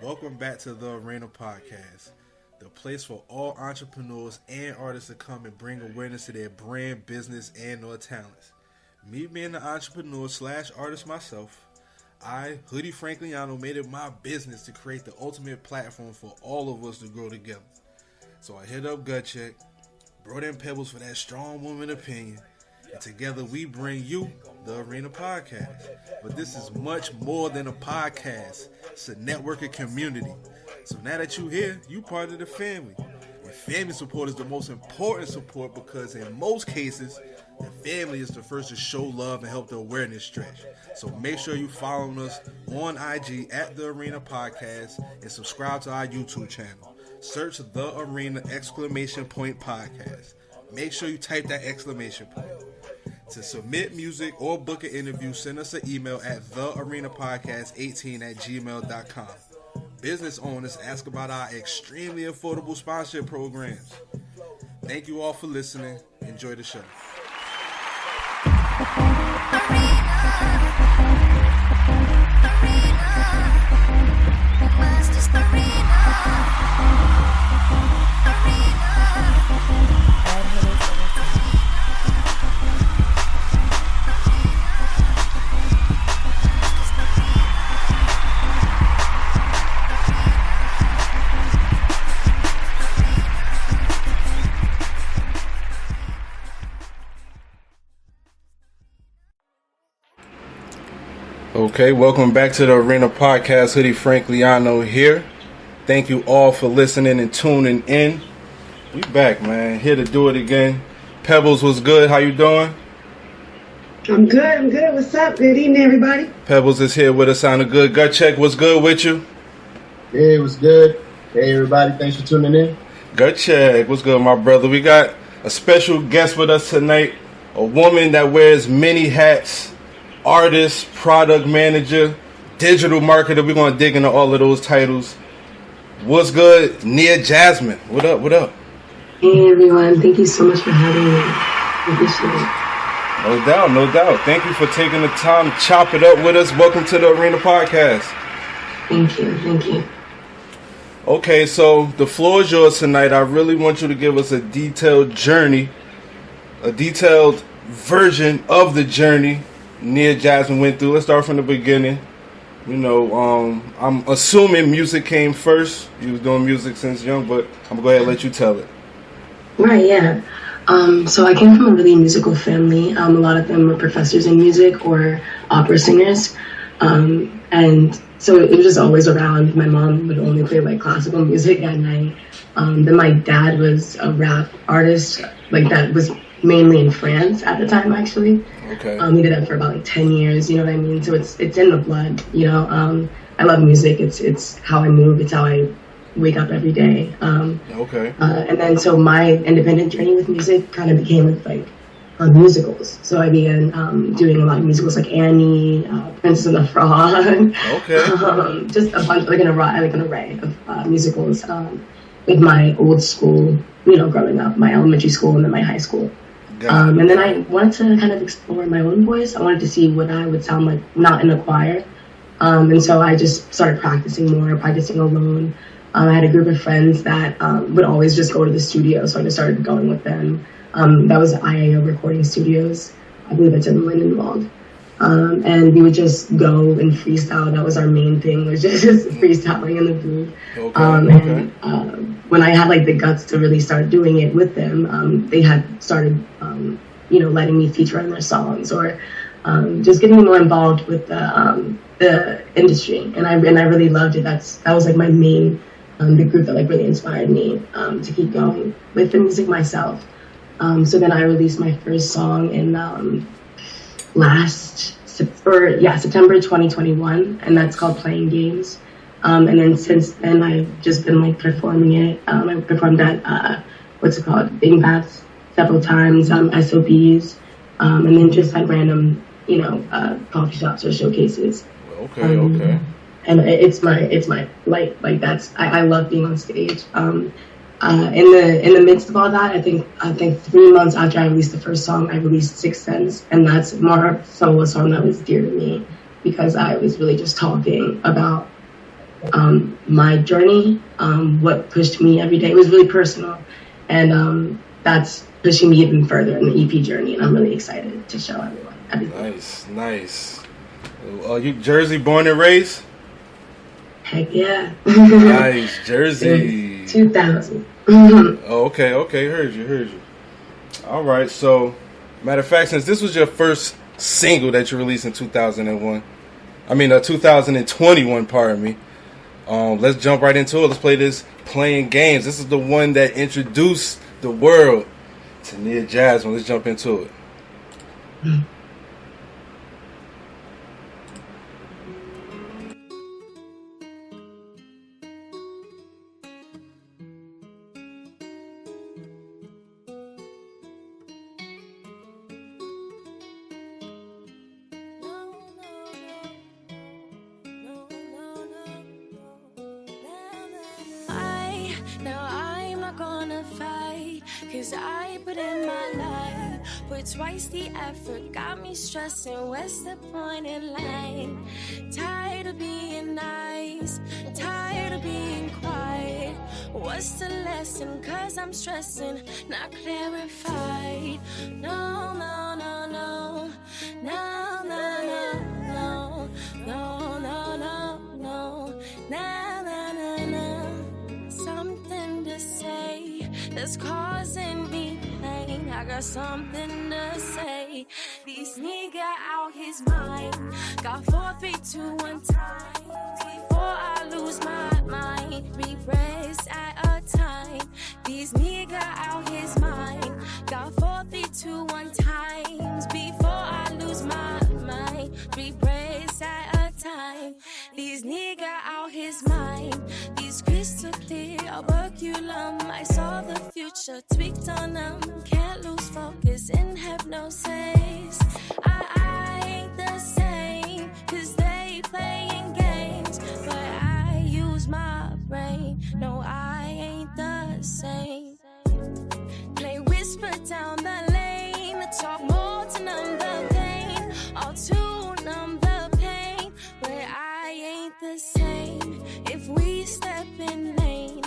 Welcome back to the Arena Podcast, the place for all entrepreneurs and artists to come and bring awareness to their brand, business, and or talents. Me being an entrepreneur / artist myself, I, Hoodie Frankliano, made it my business to create the ultimate platform for all of us to grow together. So I hit up Gut Check, brought in Pebbles for that strong woman opinion, and together we bring you the Arena Podcast. But this is much more than a podcast. It's a networking community. So now that you're here, you part of the family. And family support is the most important support because in most cases, the family is the first to show love and help the awareness stretch. So make sure you follow us on IG at The Arena Podcast and subscribe to our YouTube channel. Search The Arena ! Podcast. Make sure you type that exclamation point. To submit music or book an interview, send us an email at thearenapodcast18@gmail.com. Business owners ask about our extremely affordable sponsorship programs. Thank you all for listening. Enjoy the show. Okay, welcome back to the Arena Podcast. Hoodie Frankliano here. Thank you all for listening and tuning in. We back, man. Here to do it again. Pebbles, was good? How you doing? I'm good. What's up? Good evening, everybody. Pebbles is here with us. Sounding good. Gut Check, what's good with you? Hey, what's good? Hey, everybody. Thanks for tuning in. Gut Check, what's good, my brother? We got a special guest with us tonight. A woman that wears many hats. Artist, product manager, digital marketer. We're going to dig into all of those titles. What's good? Nia Jasmine. What up? Hey, everyone. Thank you so much for having me. Appreciate it. No doubt. Thank you for taking the time to chop it up with us. Welcome to the Arena Podcast. Thank you. Okay, so the floor is yours tonight. I really want you to give us a detailed journey, a detailed version of the journey Nia Jasmine went through. Let's start from the beginning. You know, I'm assuming music came first. You was doing music since young, but I'm gonna go ahead and let you tell it. Right, yeah. So I came from a really musical family. A lot of them were professors in music or opera singers. And so it was just always around. My mom would only play like classical music at night. Then my dad was a rap artist, like that was mainly in France at the time, actually. Okay. He did that for about like 10 years, you know what I mean? So it's in the blood, you know. I love music. It's how I move. It's how I wake up every day. Okay. And then so my independent journey with music kind of became with like musicals. So I began doing a lot of musicals like Annie, Princess and the Frog. Okay. Just a bunch, like an array of musicals with my old school, you know, growing up, my elementary school and then my high school. And then I wanted to kind of explore my own voice. I wanted to see what I would sound like not in a choir. And so I just started practicing alone. I had a group of friends that would always just go to the studio, so I just started going with them. That was IAO Recording Studios. I believe it's in Lindenwald. And we would just go and freestyle. That was our main thing, was just freestyling in the booth. And when I had like the guts to really start doing it with them, they had started, you know, letting me feature on their songs or just getting me more involved with the industry. And I really loved it. That was like my main, the group that like really inspired me to keep going with the music myself. So then I released my first song in September 2021, and that's called Playing Games. And then since then, I've just been like performing it. I performed at Bing Bats several times, SOBs, and then just at random, you know, coffee shops or showcases. Okay. And it's my light. Like that's I love being on stage. In the midst of all that, I think 3 months after I released the first song, I released Sixth Sense, and that's more so a song that was dear to me because I was really just talking about my journey, what pushed me every day. It was really personal, and that's pushing me even further in the EP journey. And I'm really excited to show everyone everything. Nice. You Jersey born and raised? Heck yeah. Nice, Jersey. 2000. Oh, okay. Heard you. All right. So, matter of fact, since this was your first single that you released in 2021, 2021. Pardon me. Let's jump right into it. Let's play this Playing Games. This is the one that introduced the world to Nia Jasmine. Let's jump into it. Cause I put in my life, put twice the effort, got me stressing, what's the point in line? Tired of being nice, tired of being quiet. What's the lesson? Cause I'm stressing, not clarified. No, no, no, no, no, no, no, no, no, no, no, no, na, na, na, na. Something to say that's causing me pain. I got something to say. This nigga out his mind. Got 4, 3, 2, 1 time. Before I lose my mind. 3 breaths at a time. This nigga out his mind. Got 4, 3, 2, 1 times. Before I lose my mind. 3 breaths at a time. This nigga out his mind. These crystal clear, operculum. I saw the future, tweaked on them. Can't lose focus in hypnosis. I ain't the same, cause they playing games. But I use my brain, no, I ain't the same. Play whisper down the lane, talk more to numb the pain, all to numb the pain. But I ain't the same if we step in lane.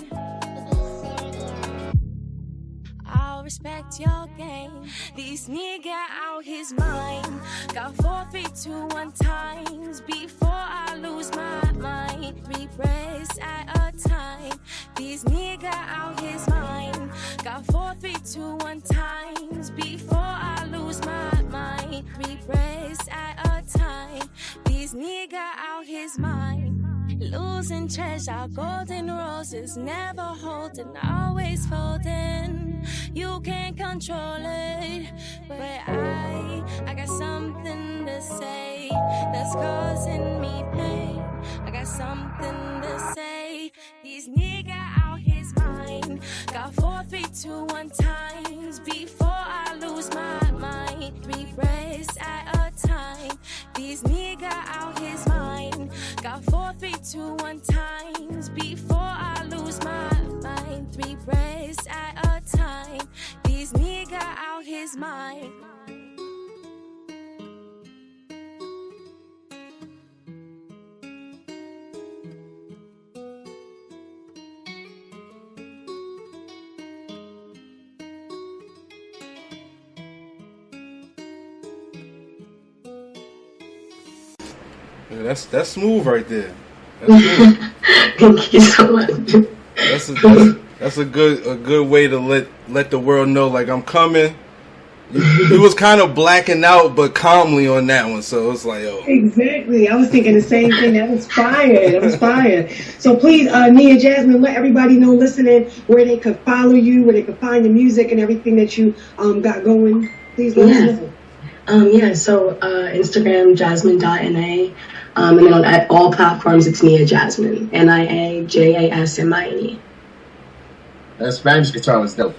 I'll respect your game. This nigga out his mind. Got 4, 3, 2, 1 times. Before I lose my mind. 3 breaths at a time. This nigga out his mind. Got 4, 3, 2, 1 times. Before I lose my mind. 3 breaths at a time. This nigga out his mind. Losing treasure, golden roses, never holding, always folding. You can't control it, but I got something to say that's causing me pain. I got something to say. These nigga out his mind. Got 4, 3, 2, 1 times. Before I lose my mind. 3 breaths at a time. These nigga out his mind. Got 4, 3, 2, 1 times. Before I lose my mind. 3 breaths at a time. These nigga out his mind. Yeah, that's smooth right there. That's smooth. Thank you so much. That's a good way to let the world know, like, I'm coming. You was kind of blacking out, but calmly on that one. So it's like, oh. Exactly. I was thinking the same thing. That was fire. So please, Nia Jasmine, let everybody know listening where they could follow you, where they could find the music and everything that you got going. Please let us know. So Instagram, jasmine.na. And then at all platforms, it's Nia Jasmine. NIAJASMINE. That Spanish guitar was dope.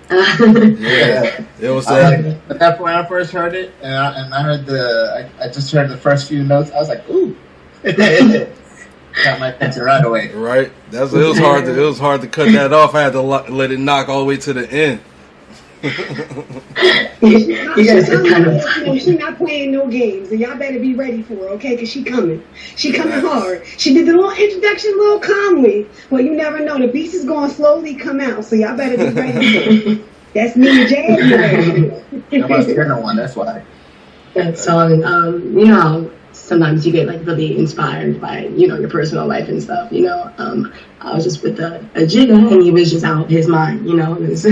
Yeah, it was. When I first heard it, and I heard I just heard the first few notes. I was like, ooh, got my attention right away. Right, it was hard to cut that off. I had to let it knock all the way to the end. You guys are kind of. She's not playing no games, and y'all better be ready for her, okay? Because she coming. She coming hard. She did the little introduction a little calmly. Well, you never know. The beast is going to slowly come out, so y'all better be ready. That's Nia Jasmine. I must hear no one. That's why. That song, you know how sometimes you get like really inspired by, you know, your personal life and stuff, you know. I was just with a jigger and he was just out his mind, you know. So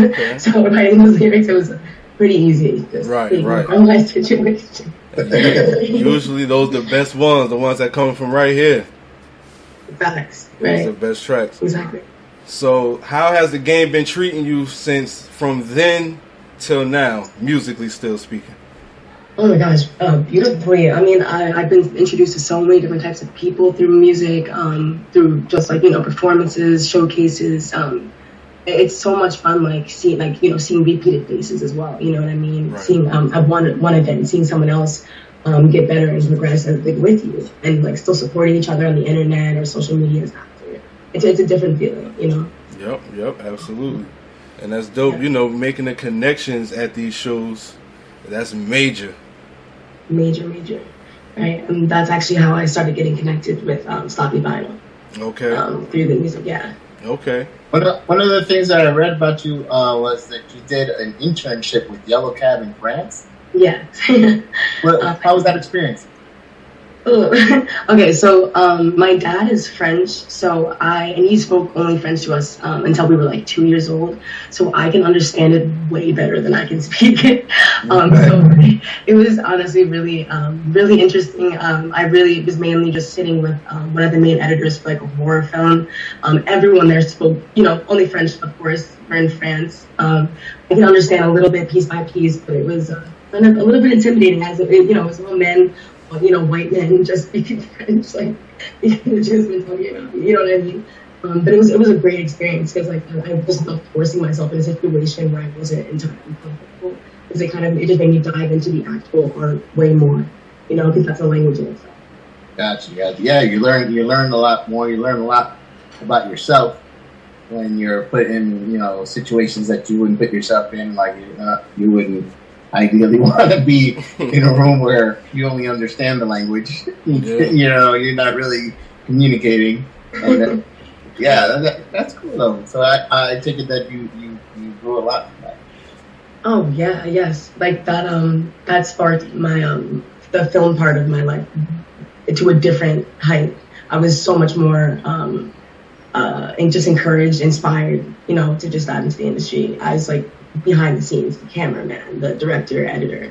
writing those lyrics, it was pretty easy. Just Right. Real life situation. Usually those the best ones, the ones that come from right here. Facts, Those are right? the best tracks. Exactly. So how has the game been treating you since from then till now, musically still speaking? Oh my gosh, beautifully. I mean, I've been introduced to so many different types of people through music, through just like, you know, performances, showcases. It's so much fun, like seeing repeated faces as well. You know what I mean? Right. Seeing at one event, seeing someone else get better and progress like with you, and like still supporting each other on the internet or social media and stuff. It's a different feeling, you know. Yep, absolutely. And that's dope. Yeah. You know, making the connections at these shows, that's major. Major, right? And that's actually how I started getting connected with Sloppy Vinyl. Okay. Through the music, yeah. Okay. One of the things that I read about you was that you did an internship with Yellow Cab in France. Yeah. How was that experience? Okay, so my dad is French, and he spoke only French to us until we were like 2 years old, so I can understand it way better than I can speak it. So it was honestly really interesting. I really was mainly just sitting with one of the main editors for like a horror film. Everyone there spoke, you know, only French, of course. We're in France. I can understand a little bit piece by piece, but it was kind of a little bit intimidating as you know, as all men. You know, white men just speaking French, like just been talking about, you know what I mean? But it was a great experience because like I just loved forcing myself in a situation where I wasn't entirely comfortable, because it just made me dive into the actual art way more, you know, because that's a language in itself. Gotcha. Yeah, you learn a lot more. You learn a lot about yourself when you're put in, you know, situations that you wouldn't put yourself in, like you wouldn't ideally want to be in a room where you only understand the language. Yeah. You know, you're not really communicating. And that's cool though. So I take it that you grew a lot from that. Oh yeah, yes, like that sparked my the film part of my life to a different height. I was so much more and just encouraged, inspired, you know, to just dive into the industry as like behind the scenes, the cameraman, the director, editor.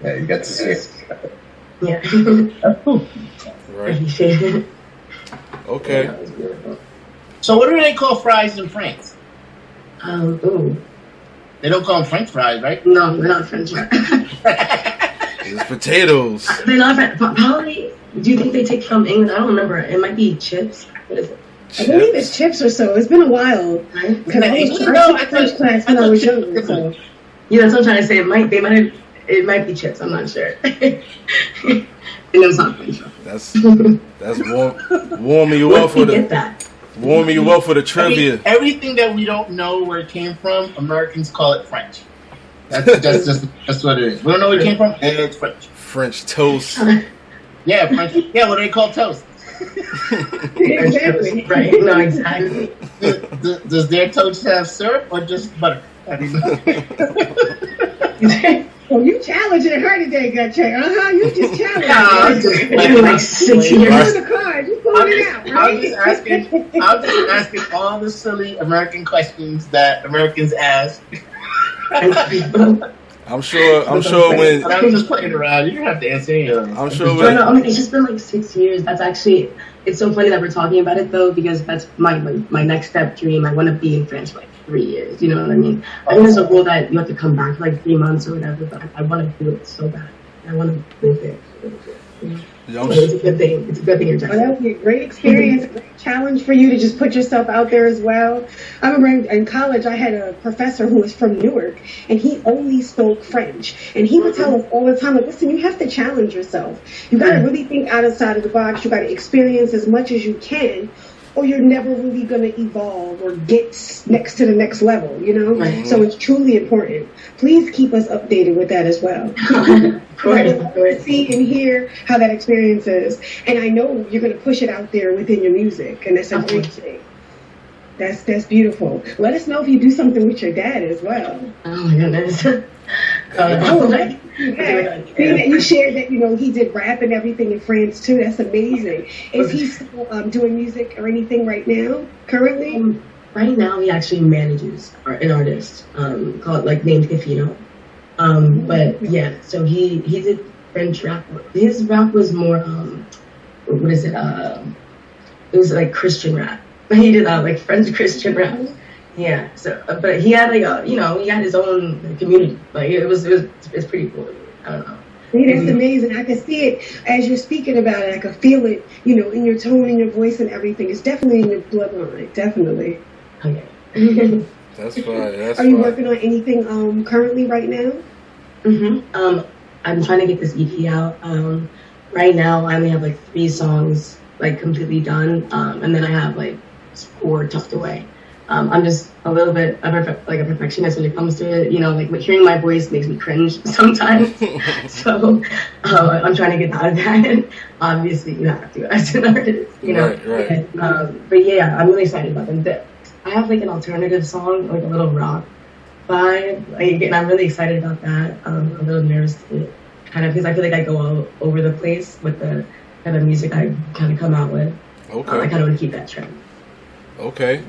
Yeah, you got to see it. Yeah. That's cool. Right. Yeah, Okay. that was beautiful. So what do they call fries in France? Ooh. They don't call them French fries, right? No, they're not French fries. It's potatoes. They're not French. Probably. Do you think they take from England? I don't remember. It might be chips. What is it? I believe it's chips or so. It's been a while. Right? Because I took French class when I was younger. So. You know, that's what I'm trying to say. It might be chips. I'm not sure. And it's not French fries. That's warming you up for Get that. warming you up for the trivia. Everything that we don't know where it came from, Americans call it French. That's what it is. We don't know where it came from, and it's French. French toast. Yeah, French. Yeah, what do they call toast? Exactly. Right. No, exactly. Does their toast have syrup or just butter? I don't know. Well, you challenging her today, gut check. You just challenging her. Like 6 You years. the card. You pulling it out, I'm right? just asking all the silly American questions that Americans ask. I'm sure when But I'm just playing around. You don't have to answer any of them. I'm sure No, when I mean, it's just been like 6 years. That's actually, it's so funny that we're talking about it though, because that's my next step dream. I want to be in France for like 3 years. You know what I mean? I think there's a rule that you have to come back for like 3 months or whatever, but I want to do it so bad. I want to live there. So it's a good thing. It's a good thing you're Well, talking that would be a great experience, a great challenge for you to just put yourself out there as well. I remember in college, I had a professor who was from Newark, and he only spoke French. And he would tell us all the time, like, listen, you have to challenge yourself. You got to really think outside of the box. You got to experience as much as you can. or you're never really going to evolve or get next to the next level, you know? Right. So it's truly important. Please keep us updated with that as well. Of course. See and hear how that experience is. And I know you're going to push it out there within your music, and that's a great thing. That's beautiful. Let us know if you do something with your dad as well. Oh my goodness. You shared that, you know, he did rap and everything in France too. That's amazing. Is he still doing music or anything right now, currently? Right now, he actually manages an artist called, like, named Ifino. But yeah, so he did French rap. His rap was more, what is it? It was like Christian rap. He did like French Christian rap. Yeah. So, but he had like he had his own community. Like it's pretty cool. I don't know. Yeah, that's amazing. I can see it as you're speaking about it. I can feel it, you know, in your tone, in your voice, and everything. It's definitely in your bloodline. Definitely. Okay. That's fine. Are you working on anything currently right now? I'm trying to get this EP out. Right now, I only have like 3 songs like completely done, and then I have like 4 tucked away. I'm just a little bit like a perfectionist when it comes to it. You know, like hearing my voice makes me cringe sometimes. So I'm trying to get out of that. Obviously, you have to as an artist, you know. Right. But yeah, I'm really excited about them. I have like an alternative song, like a little rock vibe, and I'm really excited about that. I'm a little nervous to kind of, because I feel like I go all over the place with the kind of music I kind of come out with. Okay. I kind of want to keep that trend. Okay.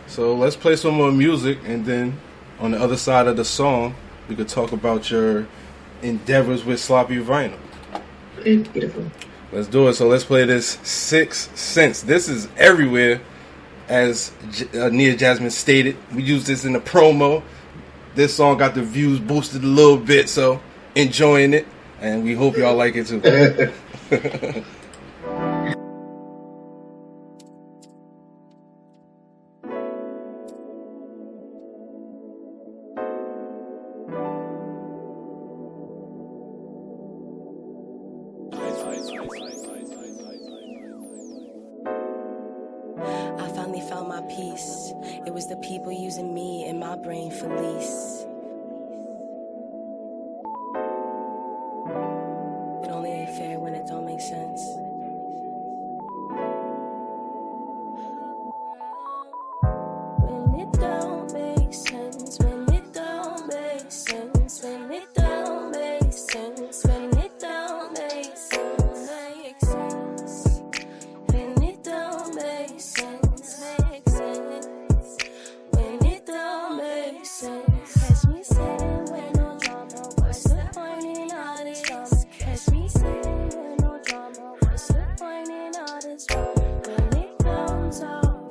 So let's play some more music, and then on the other side of the song, we could talk about your endeavors with Sloppy Vinyl. Beautiful. Let's do it. So let's play this 6 Cents. This is everywhere, as Nia Jasmine stated. We used this in the promo. This song got the views boosted a little bit, so enjoying it, and we hope y'all like it too. I finally found my peace. It was the people using me and my brain for lease. It only ain't fair when it don't make sense. When it don't make sense, when it don't make sense, when it don't make sense, when it don't make sense, make sense. When it don't make sense, make sense. When it don't make sense, catch me sitting with no drama. What's the point in all this drama? Catch me sitting with no drama. What's the point in all this drama? When it comes around,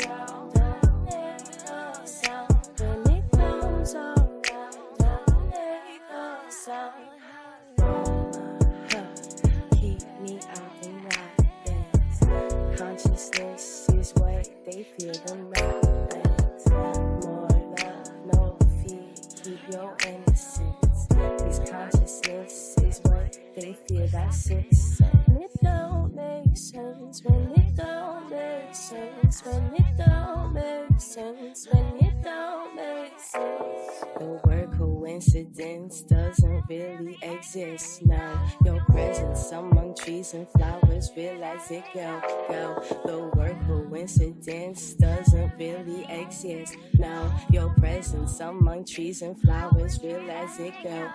don't make a sound. When it comes around, don't make a sound. Keep me out in rapping. Consciousness is what they feel them rapping. More love, no fear, keep your innocence. This consciousness is what they feel, that's it. When it don't make sense, when it don't make sense, when it don't make sense, when it don't make sense. The word coincidence doesn't really exist now. Your presence among trees and flowers, real as it go. The word coincidence doesn't really exist now. Your presence among trees and flowers, real as it go.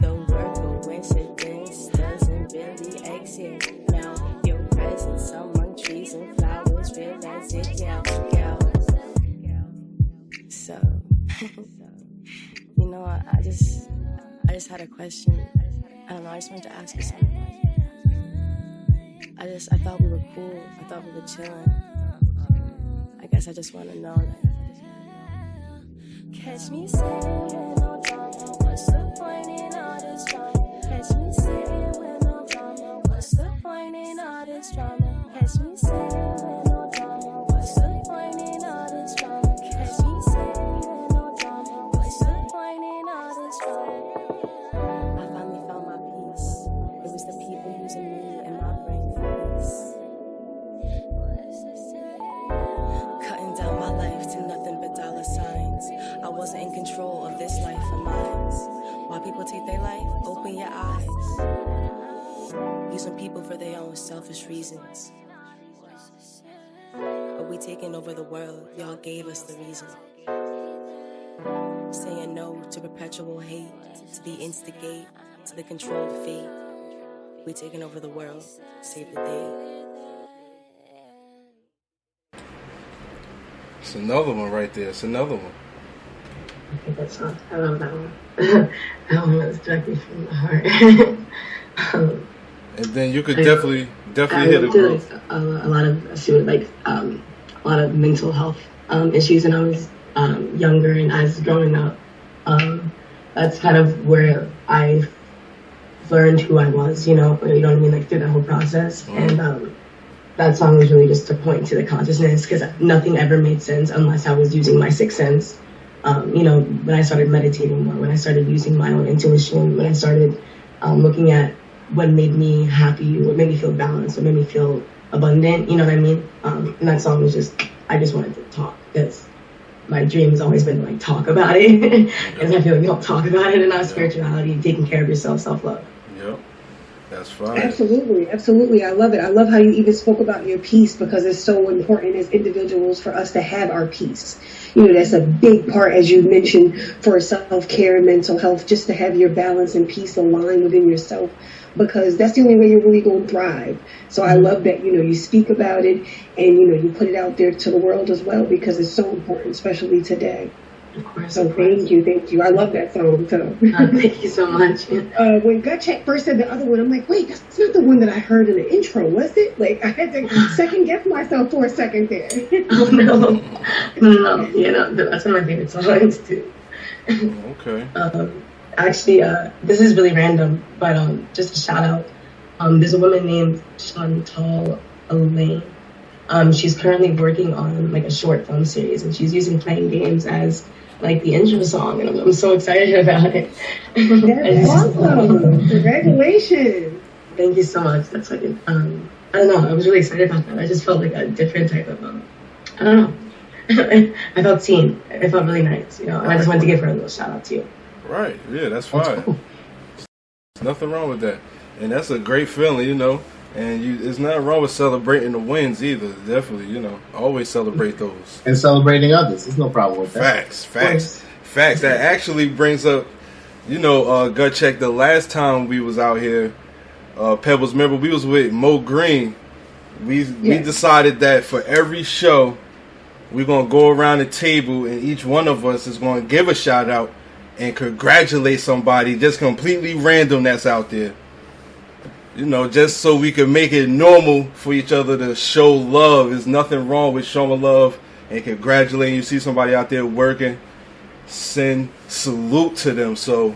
The word coincidence doesn't really exist now. Your presence among trees and flowers, real as it go. So, you know, I just had a question. I don't know, I just wanted to ask you something. I thought we were cool. I thought we were chilling. I guess I just want to know that. Catch me sitting with no drama. What's the point in all this drama? Catch me sitting with no drama. What's the point in all this drama? Catch me sitting with no drama. What's the point in all this drama? Catch me sitting with no drama. What's the point in all this drama? I finally found my peace. It was the people using me and my brain for peace. I wasn't in control of this life of mine. While people take their life, open your eyes. Using people for their own selfish reasons. But we taking over the world, y'all gave us the reason. Saying no to perpetual hate, to the instigate, to the controlled fate. We taking over the world, save the day. It's another one right there. It's another one. I think that's all. I love that one. That one was directly from the heart. And then you could definitely hit a group. Like, a lot of a lot of mental health issues when I was younger and as growing up. That's kind of where I learned who I was, you know what I mean, like through that whole process. Mm-hmm. And that song was really just to point to the consciousness, because nothing ever made sense unless I was using my sixth sense. When I started meditating more, when I started using my own intuition, when I started looking at what made me happy, what made me feel balanced, what made me feel abundant, you know what I mean? And that song was just, I just wanted to talk, because my dream has always been to like talk about it. Because I feel like you don't talk about it enough, spirituality, taking care of yourself, self-love. Yep. That's fine. Absolutely, absolutely. I love it. I love how you even spoke about your peace, because it's so important as individuals for us to have our peace. That's a big part, as you mentioned, for self-care and mental health, just to have your balance and peace aligned within yourself, because that's the only way you're really going to thrive. So I love that, you speak about it and, you put it out there to the world as well, because it's so important, especially today. Of course. So thank you. I love that song. So. Thank you so much. When Gut Check first said the other one, I'm like, wait, that's not the one that I heard in the intro, was it? Like, I had to second guess myself for a second there. Oh, no. Yeah, that's one of my favorite songs, too. Okay. Actually, this is really random, but just a shout out. There's a woman named Chantal Elaine. She's currently working on like a short film series, and she's using Playing Games as like the intro song, and I'm so excited about it. That's awesome! Congratulations! Thank you so much. That's like I don't know. I was really excited about that. I just felt like a different type of I don't know. I felt seen. It felt really nice, and I just wanted to give her a little shout out to you. Right. Yeah, that's fine. Cool. There's nothing wrong with that, and that's a great feeling, And there's nothing wrong with celebrating the wins either. Definitely, always celebrate those. And celebrating others. There's no problem with that. Facts. That actually brings up, Gut Check, the last time we was out here, Pebbles, remember we was with Mo Green. We decided that for every show, we're going to go around the table and each one of us is going to give a shout out and congratulate somebody just completely random that's out there. Just so we can make it normal for each other to show love. There's nothing wrong with showing love and congratulating. You see somebody out there working, send salute to them. So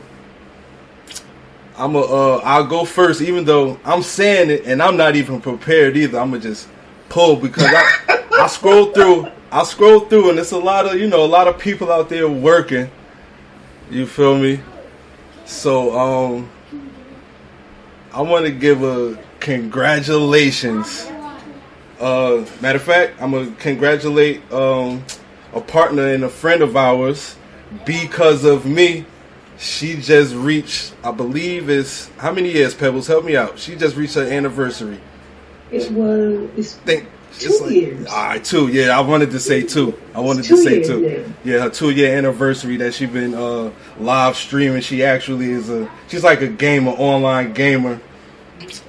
I'll go first, even though I'm saying it and I'm not even prepared either. I'm gonna just pull because I scroll through and it's a lot of people out there working. You feel me? So I want to give a congratulations. Matter of fact, I'm going to congratulate a partner and a friend of ours. Because of me, she just reached, I believe how many years, Pebbles? Help me out. She just reached her anniversary. It's 2 years. All right, 2. Yeah, I wanted to say 2. Yeah, her 2-year anniversary that she been live streaming. She actually she's like a gamer, online gamer,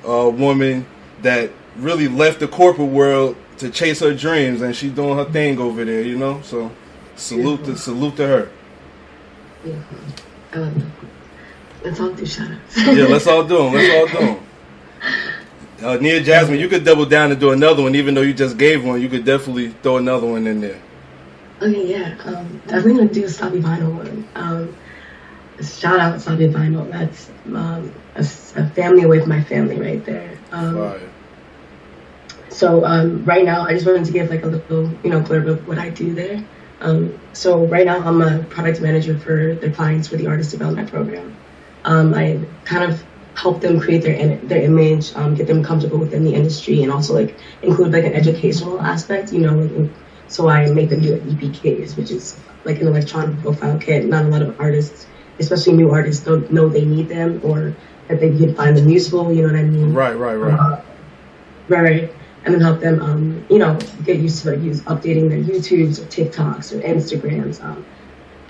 woman that really left the corporate world to chase her dreams, and she's doing her thing over there, So salute to her. Yeah. Let's all do shout outs. Yeah, let's all do them. Nia Jasmine, you could double down and do another one, even though you just gave one. You could definitely throw another one in there. Okay, yeah. Definitely gonna do a Sabi Vinyl one. Shout out Sabi Vinyl. That's a family away from my family right there. So right now, I just wanted to give like a little, blurb of what I do there. So right now, I'm a product manager for their clients for the artist development program. I kind of help them create their image, get them comfortable within the industry, and also like include like an educational aspect, So I make them do an EPKs, which is like an electronic profile kit. Not a lot of artists, especially new artists, don't know they need them or that they can find them useful. You know what I mean? Right. Right. And then help them, get used to updating their YouTubes or TikToks or Instagrams,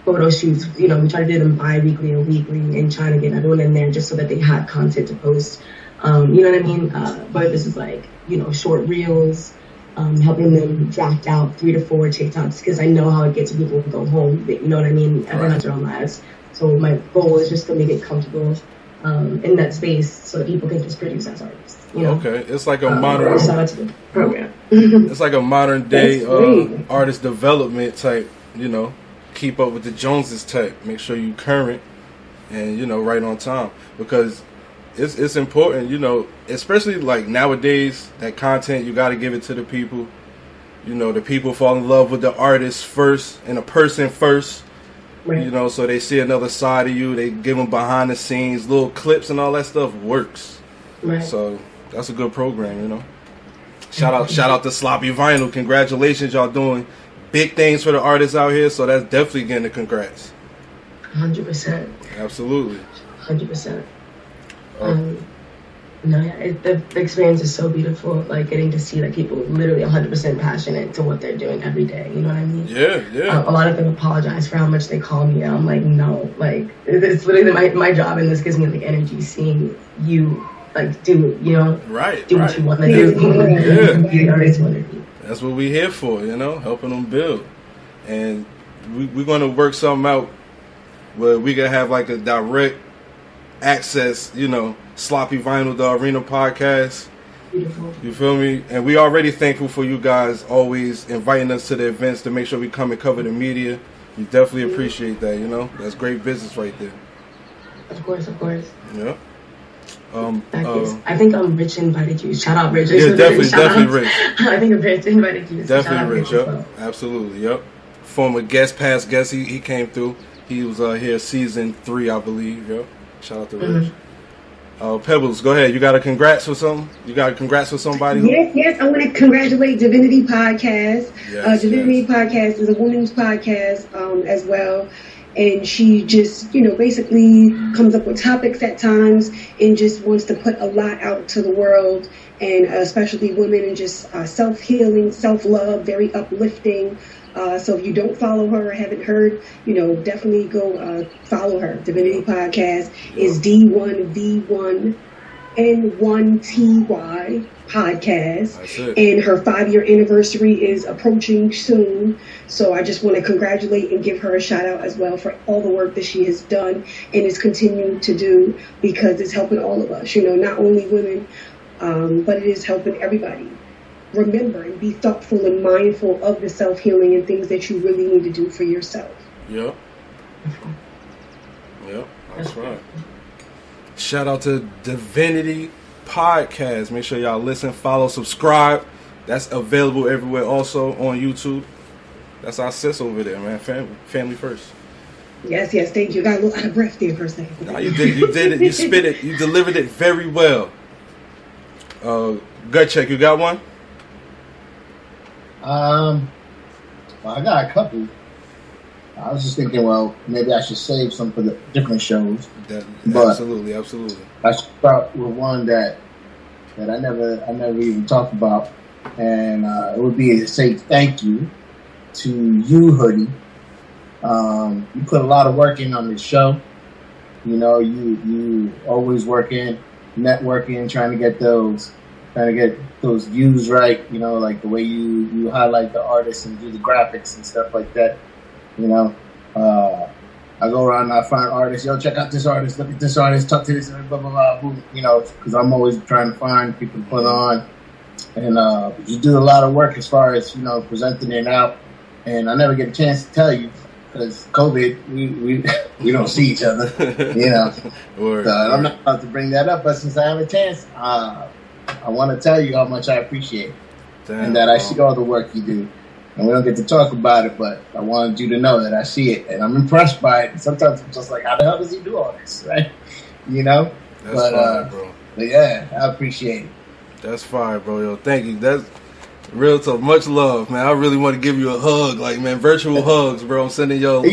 photo shoots. We try to do them bi-weekly or weekly and try to get everyone in there just so that they have content to post. You know what I mean? But this is like, short reels, helping them draft out 3 to 4 TikToks because I know how it gets when people go home. You know what I mean? Everyone has their own lives. So my goal is just to make it comfortable in that space so that people can just produce as artists. Okay, it's like a modern. Shout out to the program. It's like a modern day artist development type. Keep up with the Joneses type. Make sure you current and right on time because it's important. Especially like nowadays, that content you got to give it to the people. The people fall in love with the artist first and a person first. Right. So they see another side of you. They give them behind the scenes, little clips and all that stuff works. Right. So that's a good program, Shout out to Sloppy Vinyl. Congratulations, y'all doing big things for the artists out here. So that's definitely getting a congrats. 100%. Absolutely. 100%. The experience is so beautiful. Like getting to see like people literally 100% passionate to what they're doing every day. You know what I mean? Yeah. A lot of them apologize for how much they call me. And I'm like, no, like it's literally my job, and this gives me like energy seeing you like do what you want to do. Be the artist want to be. That's what we're here for, helping them build. And we're going to work something out where we can have like a direct access, Sloppy Vinyl, the Arena podcast. Beautiful. You feel me? And we already thankful for you guys always inviting us to the events to make sure we come and cover the media. We definitely appreciate that, That's great business right there. Of course. Yeah. I think Rich invited you. Shout out Rich. Yeah, definitely Rich. I think Rich invited you. Definitely Rich. Yep. Well. Absolutely. Yep. Former past guest. He came through. He was here season 3, I believe. Yep. Shout out to Rich. Pebbles, go ahead. You got a congrats for something? You got a congrats for somebody? Yes. I want to congratulate Divinity Podcast. Divinity Podcast is a women's podcast as well. And she just, basically comes up with topics at times and just wants to put a lot out to the world, and especially women, and just self-healing, self-love, very uplifting. So if you don't follow her or haven't heard, definitely go follow her. Divinity Podcast is D1V1N1TY podcast, and her 5-year anniversary is approaching soon. So I just want to congratulate and give her a shout out as well for all the work that she has done and is continuing to do, because it's helping all of us, not only women, but it is helping everybody. Remember and be thoughtful and mindful of the self-healing and things that you really need to do for yourself. Yep, that's right. Shout out to Divinity Podcast. Make sure y'all listen, follow, subscribe. That's available everywhere, also on YouTube. That's our sis over there, man. Family first. Yes. Thank you. Got a little out of breath there for a second. Nah, you did it. You spit it. You delivered it very well. Gut check. You got one? Well, I got a couple. I was just thinking, well, maybe I should save some for the different shows. Absolutely. I should start with one that I never even talked about, and it would be to say thank you to you, Hoodie. You put a lot of work in on this show. You always working, networking, trying to get those views right. Like the way you highlight the artists and do the graphics and stuff like that. I go around and I find artists, check out this artist, look at this artist, talk to this, blah, blah, blah, because I'm always trying to find people to put on. And you do a lot of work as far as, presenting it out. And I never get a chance to tell you because COVID, we don't see each other, So I'm not about to bring that up, but since I have a chance, I want to tell you how much I appreciate it. And that I see all the work you do. And we don't get to talk about it, but I wanted you to know that I see it, and I'm impressed by it. And sometimes I'm just like, how the hell does he do all this, right? That's fire, bro. But yeah, I appreciate it. That's fire, bro. Yo, thank you. Real talk. Much love, man. I really want to give you a hug. Like, man, virtual hugs, bro. I'm sending love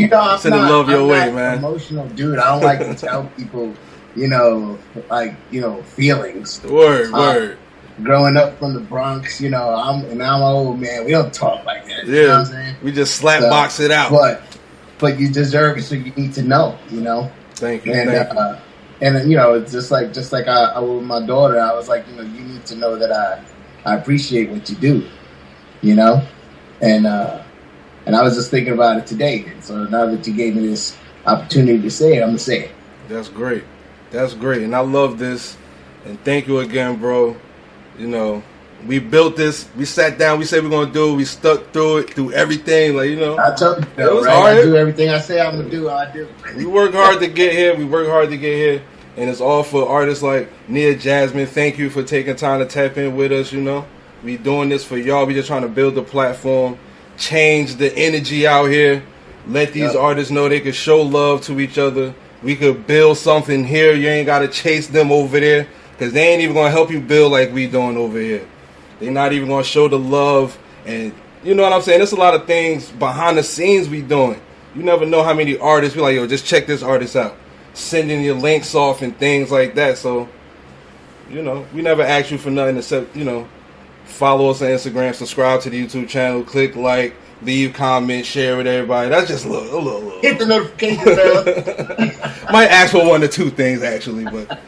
your way, man. Emotional dude. I don't like to tell people, feelings. Word. Growing up from the Bronx, I'm an old man. We don't talk like that. Yeah. You know what I'm saying? We just box it out. But you deserve it, so you need to know, Thank you. And it's just like I with my daughter, I was like, you need to know that I appreciate what you do, and I was just thinking about it today, and so now that you gave me this opportunity to say it, I'm gonna say it. That's great, and I love this, and thank you again, bro. We built this. We sat down. We said we're gonna do it. We stuck through it, through everything. Like I told you, it was right? hard. I do everything I say I'm gonna do. I do. We work hard to get here. And it's all for artists like Nia Jasmine. Thank you for taking time to tap in with us. We doing this for y'all. We just trying to build the platform, change the energy out here. Let these artists know they can show love to each other. We could build something here. You ain't gotta chase them over there, because they ain't even gonna help you build like we doing over here. They're not even going to show the love. And you know what I'm saying? There's a lot of things behind the scenes we doing. You never know how many artists be like, yo, just check this artist out. Sending your links off and things like that. So, we never ask you for nothing except, follow us on Instagram, subscribe to the YouTube channel, click like, leave comments, share with everybody. That's just a little. Hit the notification bell. Might ask for one or two things, actually. But,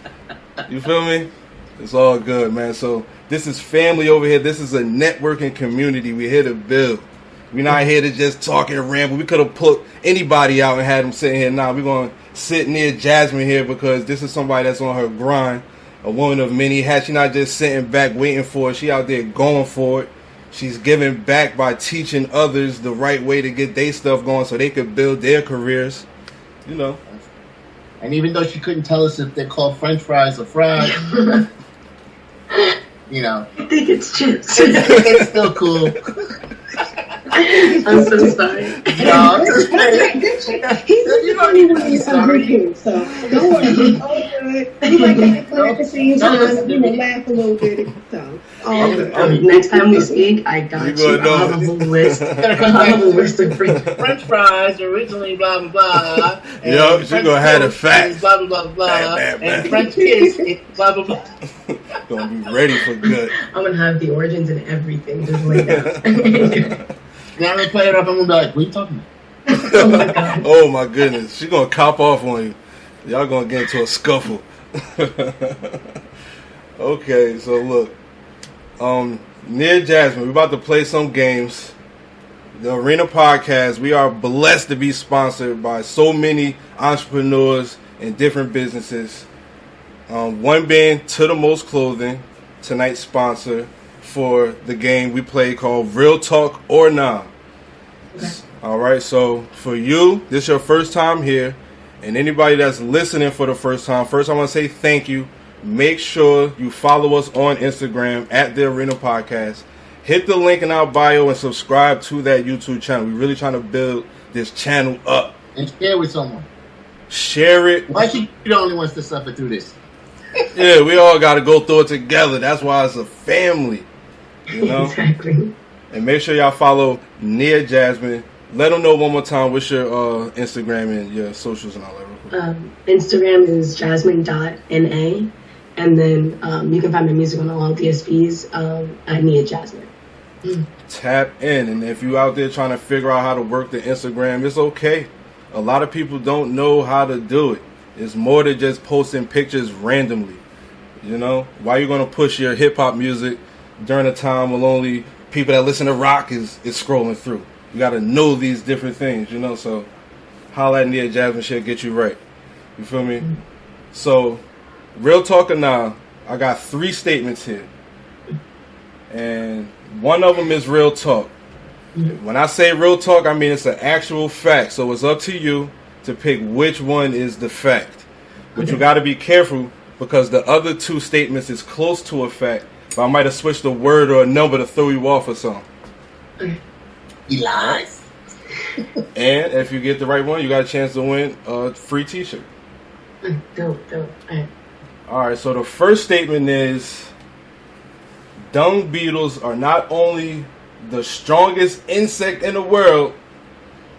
you feel me? It's all good, man. So, this is family over here. This is a networking community. We're here to build. We're not here to just talk and ramble. We could have put anybody out and had them sitting here. Nah, we're going to sit near Jasmine here because this is somebody that's on her grind. A woman of many hats. She's not just sitting back waiting for it. She out there going for it. She's giving back by teaching others the right way to get their stuff going so they could build their careers. And even though she couldn't tell us if they're called French fries or fries, I think it's chips. it's still cool. I'm so sorry. No, I'm just kidding. He's funny when he's hungry, so don't worry. It's all good. He might get it fun at the same time, laugh a little bit. So, all good. Next time we speak, I got you. I'll have a whole list. I'll have a list of French fries originally blah blah blah. Yo, she gonna have the facts. Blah blah blah blah. And French kiss blah blah blah. Gonna be ready for good. I'm gonna have the origins and everything just laid out. Now I'm gonna play it up. I'm gonna be like, "What are you talking about?" Oh my god. Oh my goodness, she gonna cop off on you. Y'all gonna get into a scuffle. Okay, so look, Nia Jasmine, we're about to play some games. The Arena Podcast, we are blessed to be sponsored by so many entrepreneurs and different businesses. One being To The Most Clothing, tonight's sponsor for the game we play called Real Talk or Nah. Okay. Alright, so for you, this is your first time here, and anybody that's listening for the first time, first I want to say thank you. Make sure you follow us on Instagram at The Arena Podcast. Hit the link in our bio and subscribe to that YouTube channel. We're really trying to build this channel up. And share with someone. Share it. Why should you be the only ones to suffer through this? Yeah, we all got to go through it together. That's why it's a family. Exactly. And make sure y'all follow Nia Jasmine. Let them know one more time what's your Instagram and your socials and all that. Instagram is jasmine.na. And then you can find my music on all DSPs at Nia Jasmine. Tap in. And if you out there trying to figure out how to work the Instagram, it's okay. A lot of people don't know how to do it. It's more than just posting pictures randomly. Why you going to push your hip-hop music during a time when only people that listen to rock is scrolling through? You got to know these different things, So holla at Nia Jasmine, she'll get you right. You feel me? So, real talk or nah, I got 3 statements here. And one of them is real talk. When I say real talk, I mean it's an actual fact. So it's up to you to pick which one is the fact. But you got to be careful because the other 2 statements is close to a fact. But I might have switched a word or a number to throw you off or something. He lies. And if you get the right one, you got a chance to win a free t-shirt. Dope. Alright, so the first statement is dung beetles are not only the strongest insect in the world,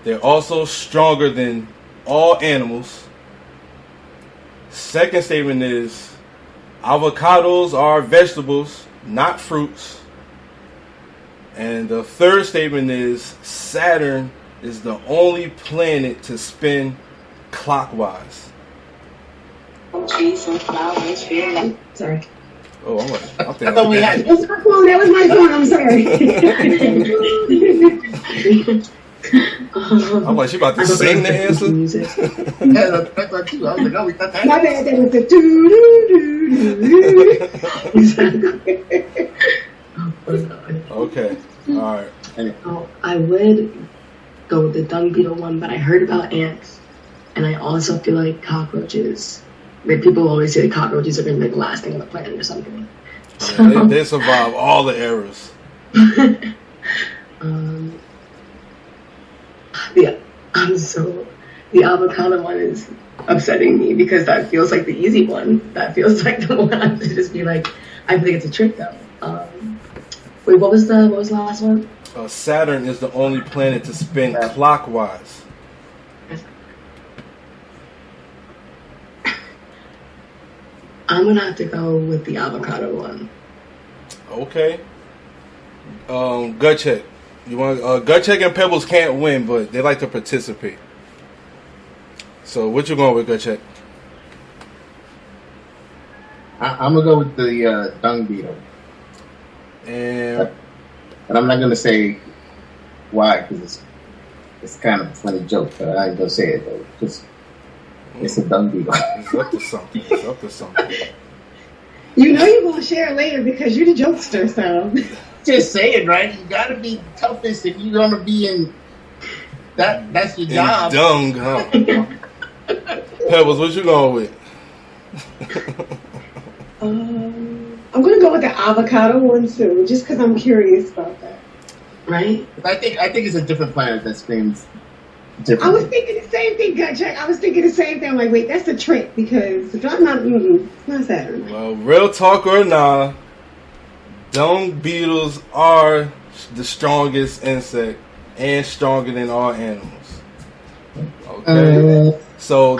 they're also stronger than all animals. Second statement is avocados are vegetables, not fruits. And the third statement is Saturn is the only planet to spin clockwise. Sorry. Oh, I'm I thought we had. It's my phone. That was my phone. I'm sorry. I'm like, she about to sing the answer? Yeah, that's what too. I was like, oh, we thought that. My bad. That was the doo-doo-doo-doo. Okay. All right. Oh, I would go with the dung beetle one, but I heard about ants, and I also feel like cockroaches. Like people always say cockroaches are going to be the last thing on the planet or something. So, Yeah, they survive all the eras. The avocado one is upsetting me because that feels like the easy one. That feels like the one I have to just be like, I think it's a trick though. Wait, what was the last one? Saturn is the only planet to spin clockwise. I'm gonna have to go with the avocado one. Okay. Gut check. You want gut check and Pebbles can't win, but they like to participate. So what you going with, gut check? I'm gonna go with the dung beetle, And but I'm not gonna say why because it's kind of a funny joke, but I ain't gonna say it though because it's a dung beetle. it's up to something. It's up to something. You know you're gonna share it later because you're the jokester, so. Just saying, right? You gotta be the toughest if you're gonna be in that. That's your job. Dung, huh? Pebbles, what you going with? I'm gonna go with the avocado one too, just because I'm curious about that. Right? I think it's a different planet that spins I different. was thinking the same thing, gut check. I was thinking the same thing. I'm like, wait, that's a trick because if I'm not, it's not Saturn. Well, real talk or nah, dung beetles are the strongest insect and stronger than all animals. Okay, so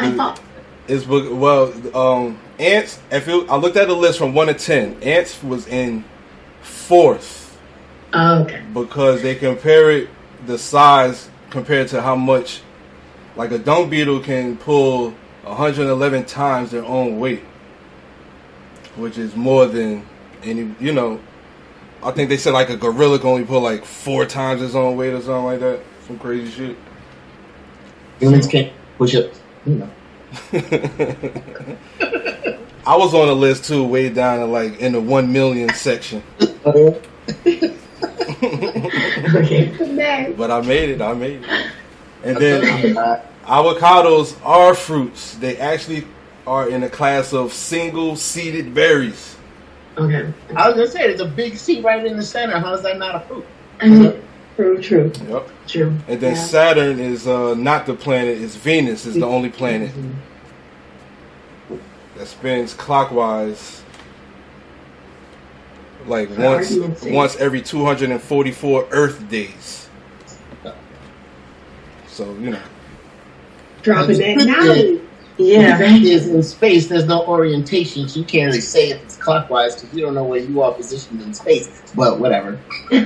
ants. I looked at the list from 1 to 10, ants was in 4th. Okay. Because they compare it the size compared to how much, like a dung beetle can pull 111 times their own weight, which is more than any. I think they said like a gorilla can only pull like 4 times its own weight or something like that. Some crazy shit. Humans can't push up. I was on the list too, way down in the 1 million section. Okay. But I made it. And then avocados are fruits. They actually are in a class of single-seeded berries. Okay. I was gonna say there's a big C right in the center. How is that not a fruit? True. Yep. True. And then Saturn is not the planet. It's Venus is the only planet that spins clockwise, like once every 244 Earth days. So Dropping that knowledge. Yeah. Is in space. There's no orientation, so you can't really say if it's clockwise because you don't know where you are positioned in space. But whatever. Ooh.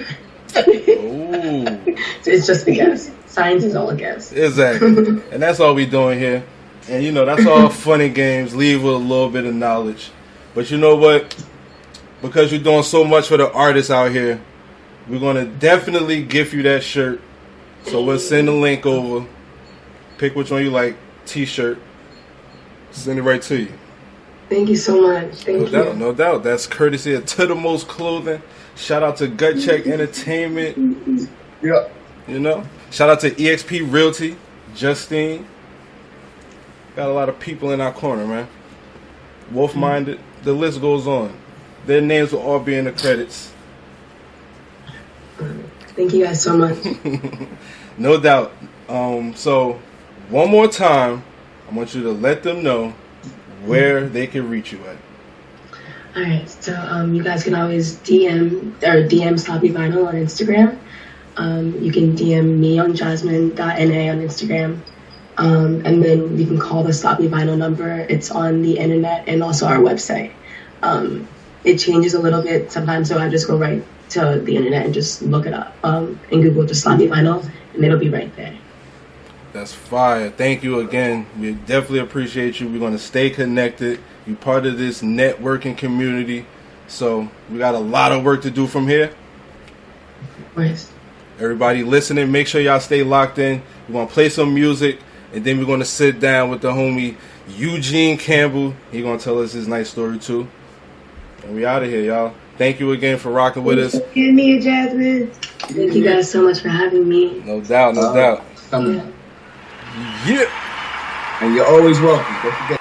It's just a guess. Science is all a guess. Exactly. And that's all we doing here. And that's all fun and games. Leave with a little bit of knowledge. But you know what? Because you're doing so much for the artists out here, we're gonna definitely gift you that shirt. So we'll send the link over. Pick which one you like. T-shirt. Send it right to you. Thank you so much. Thank you. No doubt. That's courtesy of To The Most Clothing. Shout out to Gut Check Entertainment. Yeah. Shout out to EXP Realty, Justine. Got a lot of people in our corner, man. Wolf Minded. The list goes on. Their names will all be in the credits. Thank you guys so much. No doubt. So, one more time, I want you to let them know where they can reach you at. All right, so you guys can always DM Sloppy Vinyl on Instagram. You can DM me on jasmine.na on Instagram. And then you can call the Sloppy Vinyl number. It's on the internet and also our website. It changes a little bit sometimes, so I just go right to the internet and just look it up and Google just Sloppy Vinyl, and it'll be right there. That's fire. Thank you again. We definitely appreciate you. We're going to stay connected. You're part of this networking community. So we got a lot of work to do from here. Nice. Everybody listening, make sure y'all stay locked in. We're going to play some music, and then we're going to sit down with the homie Eugene Campbell. He's going to tell us his nice story too. And we out of here, y'all. Thank you again for rocking with us. And Nia Jasmine. Thank you guys so much for having me. No doubt, no doubt. Yeah. And you're always welcome. Don't forget.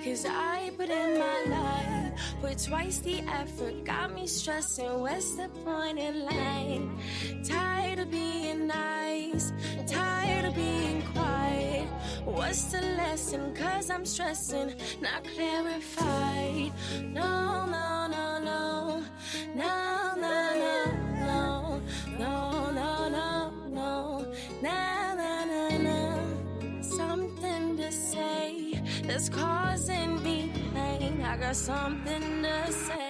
Cause I put in my life, put twice the effort, got me stressing, what's the point in life? Tired of being nice, tired of being quiet. What's the lesson? Cause I'm stressing, not clarified. No, no, no, no, no, no, no, no, no, no, no, no, na, na, na, na. Something to say that's causing me pain. I got something to say.